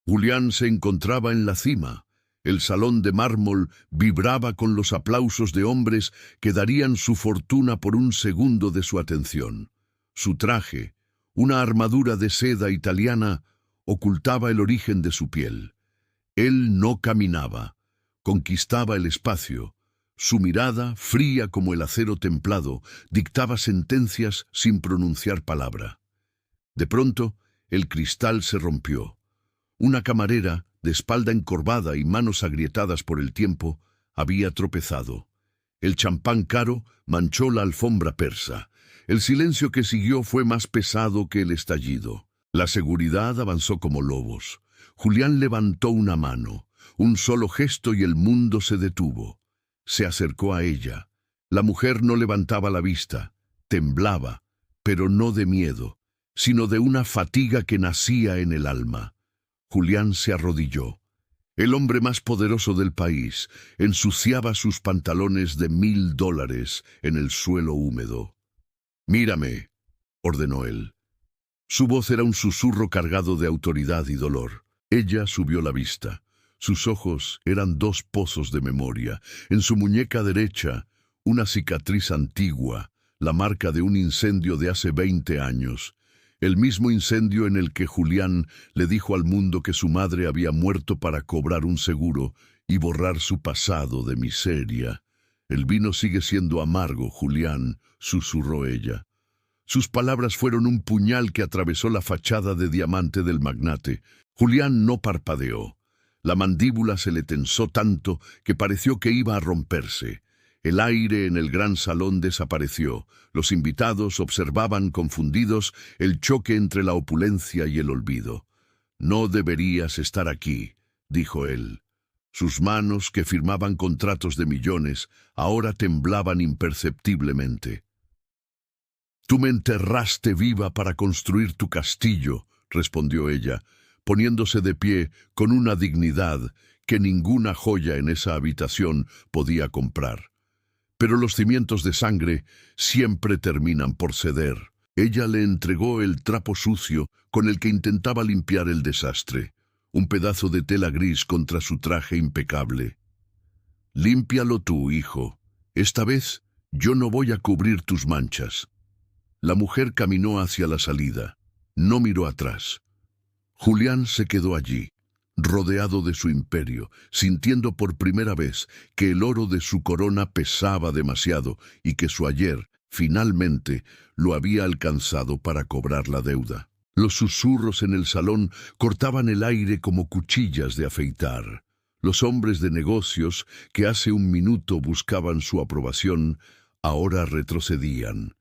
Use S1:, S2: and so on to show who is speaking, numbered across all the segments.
S1: Julián se encontraba en la cima. El salón de mármol vibraba con los aplausos de hombres que darían su fortuna por un segundo de su atención. Su traje, una armadura de seda italiana, ocultaba el origen de su piel. Él no caminaba, conquistaba el espacio. Su mirada, fría como el acero templado, dictaba sentencias sin pronunciar palabra. De pronto, el cristal se rompió. Una camarera, de espalda encorvada y manos agrietadas por el tiempo, había tropezado. El champán caro manchó la alfombra persa. El silencio que siguió fue más pesado que el estallido. La seguridad avanzó como lobos. Julián levantó una mano. Un solo gesto y el mundo se detuvo. Se acercó a ella. La mujer no levantaba la vista. Temblaba, pero no de miedo, sino de una fatiga que nacía en el alma. Julián se arrodilló. El hombre más poderoso del país ensuciaba sus pantalones de $1000 en el suelo húmedo. «Mírame», ordenó él. Su voz era un susurro cargado de autoridad y dolor. Ella subió la vista. Sus ojos eran dos pozos de memoria. En su muñeca derecha, una cicatriz antigua, la marca de un incendio de hace 20 años. El mismo incendio en el que Julián le dijo al mundo que su madre había muerto para cobrar un seguro y borrar su pasado de miseria. «El vino sigue siendo amargo, Julián», susurró ella. Sus palabras fueron un puñal que atravesó la fachada de diamante del magnate. Julián no parpadeó. La mandíbula se le tensó tanto que pareció que iba a romperse. El aire en el gran salón desapareció. Los invitados observaban confundidos el choque entre la opulencia y el olvido. «No deberías estar aquí», dijo él. Sus manos, que firmaban contratos de millones, ahora temblaban imperceptiblemente. «Tú me enterraste viva para construir tu castillo», respondió ella, poniéndose de pie con una dignidad que ninguna joya en esa habitación podía comprar. Pero los cimientos de sangre siempre terminan por ceder. Ella le entregó el trapo sucio con el que intentaba limpiar el desastre, un pedazo de tela gris contra su traje impecable. «Límpialo tú, hijo. Esta vez yo no voy a cubrir tus manchas». La mujer caminó hacia la salida. No miró atrás. Julián se quedó allí, rodeado de su imperio, sintiendo por primera vez que el oro de su corona pesaba demasiado y que su ayer, finalmente, lo había alcanzado para cobrar la deuda. Los susurros en el salón cortaban el aire como cuchillas de afeitar. Los hombres de negocios, que hace un minuto buscaban su aprobación, ahora retrocedían.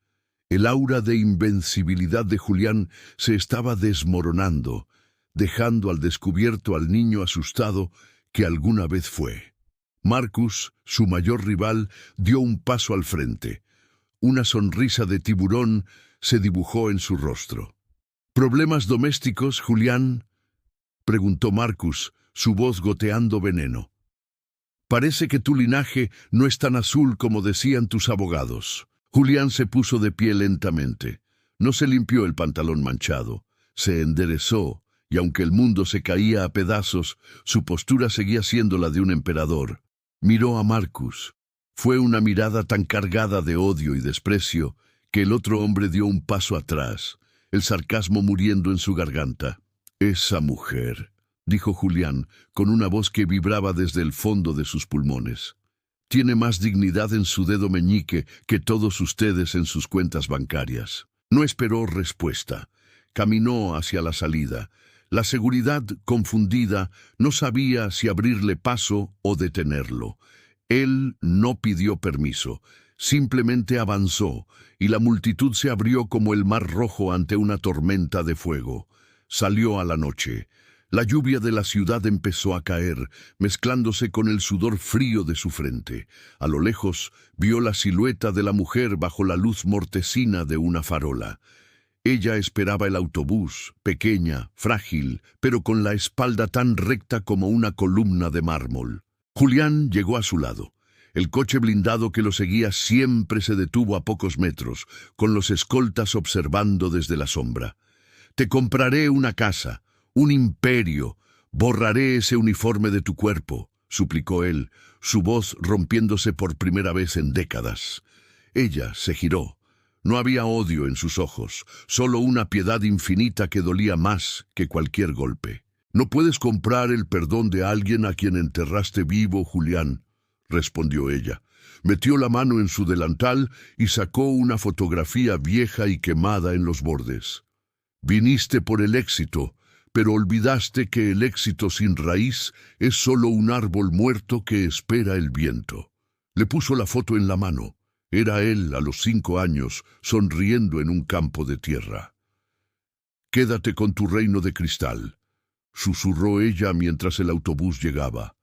S1: El aura de invencibilidad de Julián se estaba desmoronando, dejando al descubierto al niño asustado que alguna vez fue. Marcus, su mayor rival, dio un paso al frente. Una sonrisa de tiburón se dibujó en su rostro. «¿Problemas domésticos, Julián?», preguntó Marcus, su voz goteando veneno. «Parece que tu linaje no es tan azul como decían tus abogados». Julián se puso de pie lentamente. No se limpió el pantalón manchado. Se enderezó, y aunque el mundo se caía a pedazos, su postura seguía siendo la de un emperador. Miró a Marcus. Fue una mirada tan cargada de odio y desprecio que el otro hombre dio un paso atrás, el sarcasmo muriendo en su garganta. «Esa mujer», dijo Julián, con una voz que vibraba desde el fondo de sus pulmones. «Tiene más dignidad en su dedo meñique que todos ustedes en sus cuentas bancarias». No esperó respuesta. Caminó hacia la salida. La seguridad, confundida, no sabía si abrirle paso o detenerlo. Él no pidió permiso, simplemente avanzó, y la multitud se abrió como el mar rojo ante una tormenta de fuego. Salió a la noche. La lluvia de la ciudad empezó a caer, mezclándose con el sudor frío de su frente. A lo lejos vio la silueta de la mujer bajo la luz mortecina de una farola. Ella esperaba el autobús, pequeña, frágil, pero con la espalda tan recta como una columna de mármol. Julián llegó a su lado. El coche blindado que lo seguía siempre se detuvo a pocos metros, con los escoltas observando desde la sombra. «Te compraré una casa, un imperio», Borraré ese uniforme de tu cuerpo, suplicó él, su voz rompiéndose por primera vez en décadas. Ella se giró. No había odio en sus ojos, solo una piedad infinita que dolía más que cualquier golpe. «No puedes comprar el perdón de alguien a quien enterraste vivo, Julián», respondió ella. Metió la mano en su delantal y sacó una fotografía vieja y quemada en los bordes. «Viniste por el éxito, pero olvidaste que el éxito sin raíz es solo un árbol muerto que espera el viento». Le puso la foto en la mano. Era él a los 5 años, sonriendo en un campo de tierra. «Quédate con tu reino de cristal», susurró ella mientras el autobús llegaba.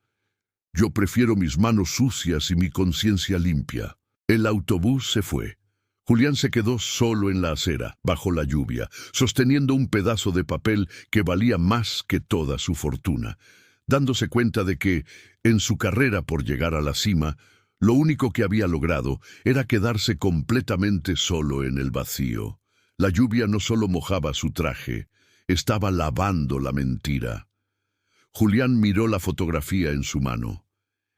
S1: «Yo prefiero mis manos sucias y mi conciencia limpia». El autobús se fue. Julián se quedó solo en la acera, bajo la lluvia, sosteniendo un pedazo de papel que valía más que toda su fortuna, dándose cuenta de que, en su carrera por llegar a la cima, lo único que había logrado era quedarse completamente solo en el vacío. La lluvia no solo mojaba su traje, estaba lavando la mentira. Julián miró la fotografía en su mano.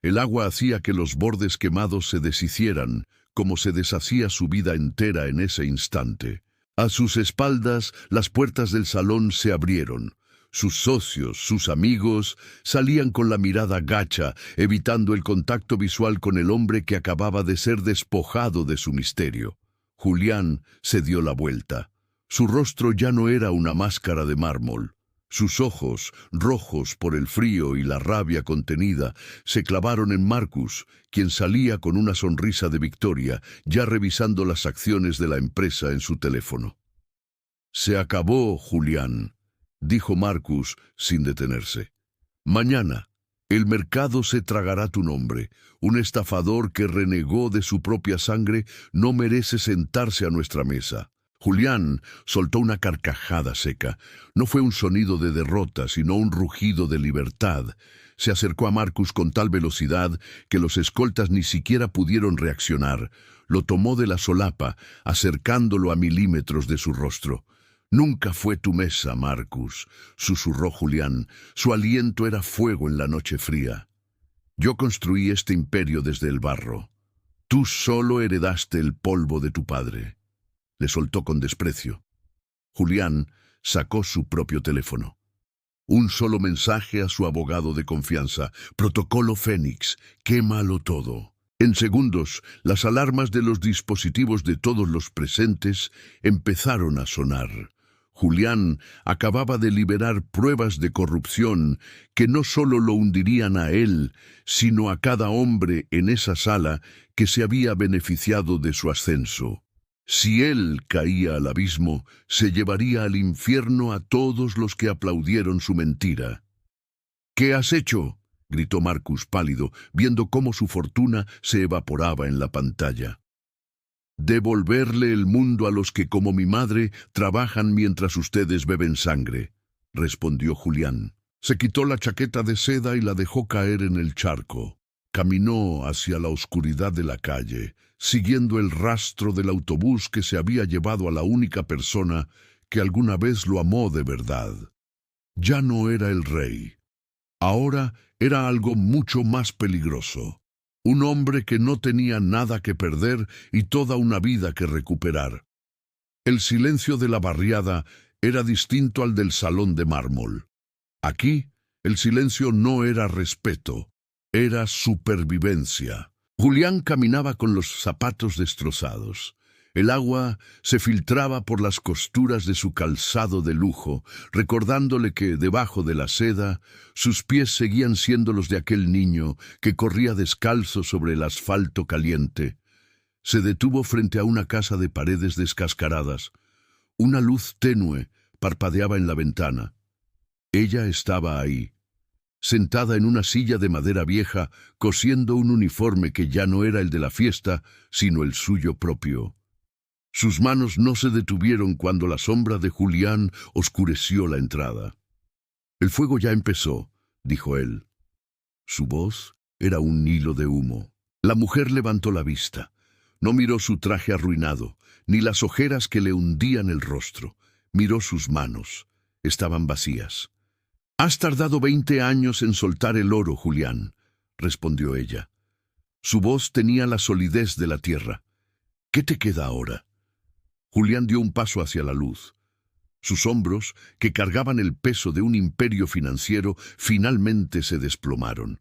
S1: El agua hacía que los bordes quemados se deshicieran, como se deshacía su vida entera en ese instante. A sus espaldas, las puertas del salón se abrieron. Sus socios, sus amigos, salían con la mirada gacha, evitando el contacto visual con el hombre que acababa de ser despojado de su misterio. Julián se dio la vuelta. Su rostro ya no era una máscara de mármol. Sus ojos, rojos por el frío y la rabia contenida, se clavaron en Marcus, quien salía con una sonrisa de victoria, ya revisando las acciones de la empresa en su teléfono. «Se acabó, Julián», dijo Marcus sin detenerse. «Mañana, el mercado se tragará tu nombre. Un estafador que renegó de su propia sangre no merece sentarse a nuestra mesa». Julián soltó una carcajada seca. No fue un sonido de derrota, sino un rugido de libertad. Se acercó a Marcus con tal velocidad que los escoltas ni siquiera pudieron reaccionar. Lo tomó de la solapa, acercándolo a milímetros de su rostro. «Nunca fue tu mesa, Marcus», susurró Julián. Su aliento era fuego en la noche fría. «Yo construí este imperio desde el barro. Tú solo heredaste el polvo de tu padre». Le soltó con desprecio. Julián sacó su propio teléfono. Un solo mensaje a su abogado de confianza. «Protocolo Fénix, quémalo todo». En segundos, las alarmas de los dispositivos de todos los presentes empezaron a sonar. Julián acababa de liberar pruebas de corrupción que no solo lo hundirían a él, sino a cada hombre en esa sala que se había beneficiado de su ascenso. Si él caía al abismo, se llevaría al infierno a todos los que aplaudieron su mentira. «¿Qué has hecho?», gritó Marcus pálido, viendo cómo su fortuna se evaporaba en la pantalla. «Devolverle el mundo a los que, como mi madre, trabajan mientras ustedes beben sangre», respondió Julián. Se quitó la chaqueta de seda y la dejó caer en el charco. Caminó hacia la oscuridad de la calle, siguiendo el rastro del autobús que se había llevado a la única persona que alguna vez lo amó de verdad. Ya no era el rey. Ahora era algo mucho más peligroso. Un hombre que no tenía nada que perder y toda una vida que recuperar. El silencio de la barriada era distinto al del salón de mármol. Aquí, el silencio no era respeto, era supervivencia. Julián caminaba con los zapatos destrozados. El agua se filtraba por las costuras de su calzado de lujo, recordándole que, debajo de la seda, sus pies seguían siendo los de aquel niño que corría descalzo sobre el asfalto caliente. Se detuvo frente a una casa de paredes descascaradas. Una luz tenue parpadeaba en la ventana. Ella estaba ahí, sentada en una silla de madera vieja, cosiendo un uniforme que ya no era el de la fiesta, sino el suyo propio. Sus manos no se detuvieron cuando la sombra de Julián oscureció la entrada. «El fuego ya empezó», dijo él. Su voz era un hilo de humo. La mujer levantó la vista. No miró su traje arruinado, ni las ojeras que le hundían el rostro. Miró sus manos. Estaban vacías. Has tardado 20 años en soltar el oro, Julián, respondió ella. Su voz tenía la solidez de la tierra. ¿Qué te queda ahora? Julián dio un paso hacia la luz. Sus hombros, que cargaban el peso de un imperio financiero, finalmente se desplomaron.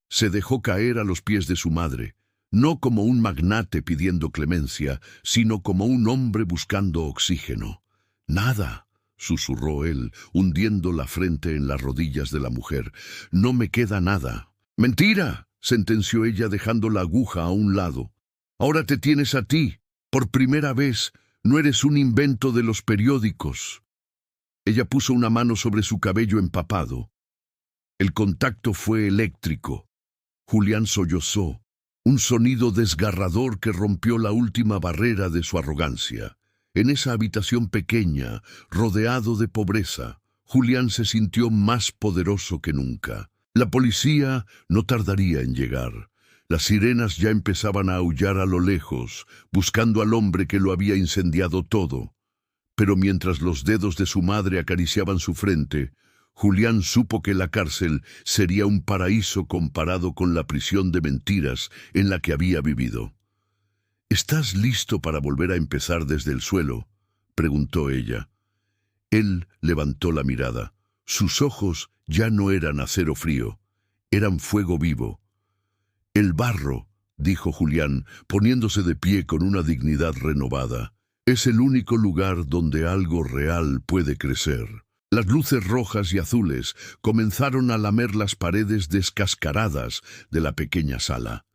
S1: Se dejó caer a los pies de su madre, no como un magnate pidiendo clemencia, sino como un hombre buscando oxígeno. Nada, susurró él, hundiendo la frente en las rodillas de la mujer. No me queda nada. Mentira, sentenció ella dejando la aguja a un lado. Ahora te tienes a ti. Por primera vez, no eres un invento de los periódicos. Ella puso una mano sobre su cabello empapado. El contacto fue eléctrico. Julián sollozó, un sonido desgarrador que rompió la última barrera de su arrogancia. En esa habitación pequeña, rodeado de pobreza, Julián se sintió más poderoso que nunca. La policía no tardaría en llegar. Las sirenas ya empezaban a aullar a lo lejos, buscando al hombre que lo había incendiado todo. Pero mientras los dedos de su madre acariciaban su frente, Julián supo que la cárcel sería un paraíso comparado con la prisión de mentiras en la que había vivido. ¿Estás listo para volver a empezar desde el suelo?, preguntó ella. Él levantó la mirada. Sus ojos ya no eran acero frío, eran fuego vivo. El barro, dijo Julián, poniéndose de pie con una dignidad renovada, es el único lugar donde algo real puede crecer. Las luces rojas y azules comenzaron a lamer las paredes descascaradas de la pequeña sala.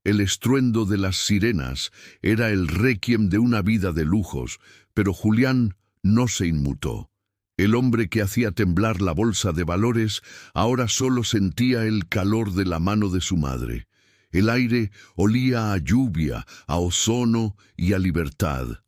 S1: El estruendo de las sirenas era el requiem de una vida de lujos, pero Julián no se inmutó. El hombre que hacía temblar la bolsa de valores ahora solo sentía el calor de la mano de su madre. El aire olía a lluvia, a ozono y a libertad.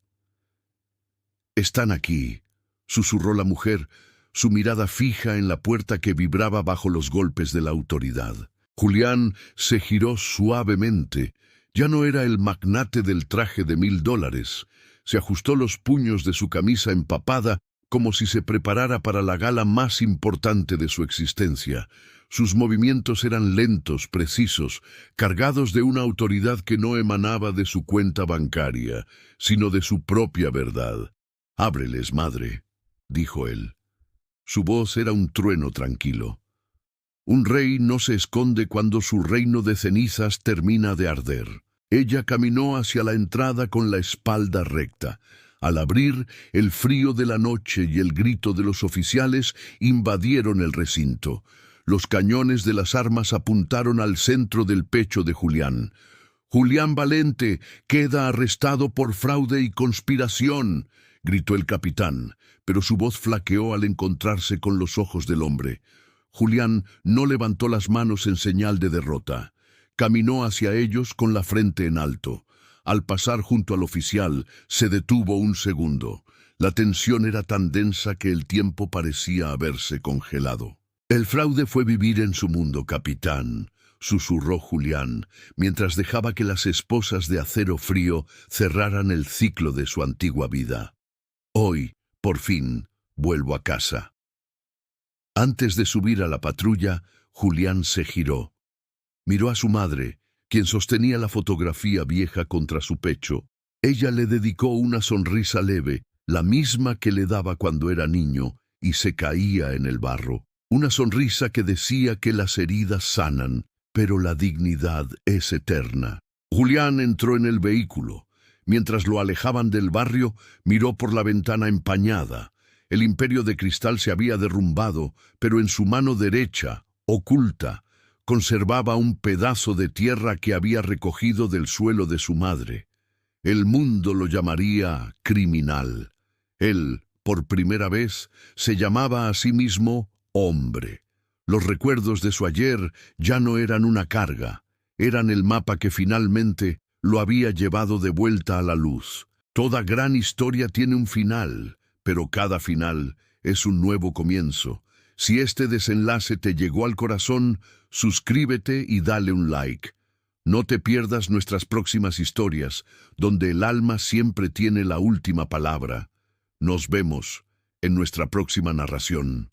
S1: «Están aquí», susurró la mujer, su mirada fija en la puerta que vibraba bajo los golpes de la autoridad. Julián se giró suavemente. Ya no era el magnate del traje de $1000. Se ajustó los puños de su camisa empapada como si se preparara para la gala más importante de su existencia. Sus movimientos eran lentos, precisos, cargados de una autoridad que no emanaba de su cuenta bancaria, sino de su propia verdad. «Ábreles, madre», dijo él. Su voz era un trueno tranquilo. Un rey no se esconde cuando su reino de cenizas termina de arder. Ella caminó hacia la entrada con la espalda recta. Al abrir, el frío de la noche y el grito de los oficiales invadieron el recinto. Los cañones de las armas apuntaron al centro del pecho de Julián. «Julián Valente queda arrestado por fraude y conspiración», gritó el capitán, pero su voz flaqueó al encontrarse con los ojos del hombre. Julián no levantó las manos en señal de derrota. Caminó hacia ellos con la frente en alto. Al pasar junto al oficial, se detuvo un segundo. La tensión era tan densa que el tiempo parecía haberse congelado. «El fraude fue vivir en su mundo, capitán», susurró Julián, mientras dejaba que las esposas de acero frío cerraran el ciclo de su antigua vida. «Hoy, por fin, vuelvo a casa». Antes de subir a la patrulla, Julián se giró. Miró a su madre, quien sostenía la fotografía vieja contra su pecho. Ella le dedicó una sonrisa leve, la misma que le daba cuando era niño, y se caía en el barro. Una sonrisa que decía que las heridas sanan, pero la dignidad es eterna. Julián entró en el vehículo. Mientras lo alejaban del barrio, miró por la ventana empañada. El imperio de cristal se había derrumbado, pero en su mano derecha, oculta, conservaba un pedazo de tierra que había recogido del suelo de su madre. El mundo lo llamaría criminal. Él, por primera vez, se llamaba a sí mismo hombre. Los recuerdos de su ayer ya no eran una carga, eran el mapa que finalmente lo había llevado de vuelta a la luz. Toda gran historia tiene un final, pero cada final es un nuevo comienzo. Si este desenlace te llegó al corazón, suscríbete y dale un like. No te pierdas nuestras próximas historias, donde el alma siempre tiene la última palabra. Nos vemos en nuestra próxima narración.